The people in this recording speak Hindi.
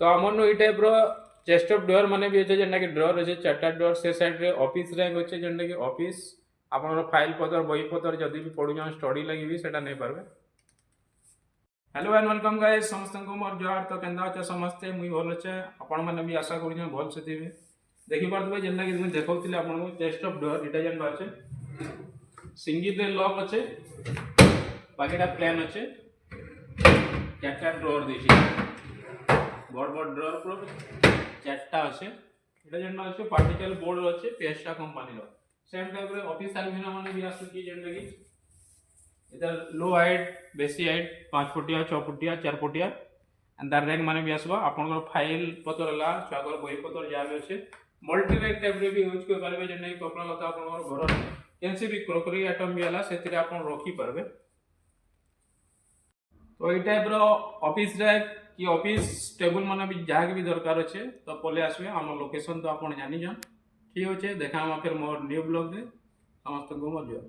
तो आमन ई टाइप रो चेस्ट ऑफ डोर माने भी अच्छे जेनटा कि ड्रॉर अच्छे चार्टा ड्रॉर से साइड रे ऑफिस रैक अच्छे जेनटा कि ऑफिस आपन फाइल पत्र बही पत्र जदि भी पढुछन स्टडी लागि भी सेटा नै पारबे। हेलो एंड वेलकम गाइस समस्त को मोर जोहार। तो केंदा अच्छे समस्ते मुई भल अच्छे आपण माने भी आशा करूछन भल से थिबे। देखि पारथबे जेनटा कि मुई देखौतिले आपन को चेस्ट ऑफ डोर इटा जेन बाचे सिंगल रे लॉक अच्छे बाकीटा प्लेन अच्छे चारटा ड्रॉर देछि बड़ बड़ ड्रॉर पूरा चारटा अच्छे এটা যেন আছে পার্টিকেল বোর্ড আছে পেস্টা কোম্পানির সেম টাইপ রে অফিস আলমিনা মানে भी आसुची যেনটা কি এটা লো হাইট বেশি হাইট 5 ফুটিয়া 6 ফুটিয়া 4 ফুটিয়া अंदर रैक माने भी आसबा आपनकर फाइल पत्र ला छागर बही पत्र जाबे আছে मल्टी रैक टाइप रे भी यूज कर पारबे जेने कि कपड़ा लता आपनकर घर केनसी भी क्रॉकरी आइटम भी आला सेतिरे आपन रखी पारबे। तो ये टाइप रो ऑफिस रैक कि ऑफिस टेबल माने भी जहाँ भी दरकार अच्छे तो पले आसबे आम लोकेशन तो आप जानी जान ठीक अच्छे देखा फिर मोर न्यू ब्लॉग समस्त को मोर जोहार।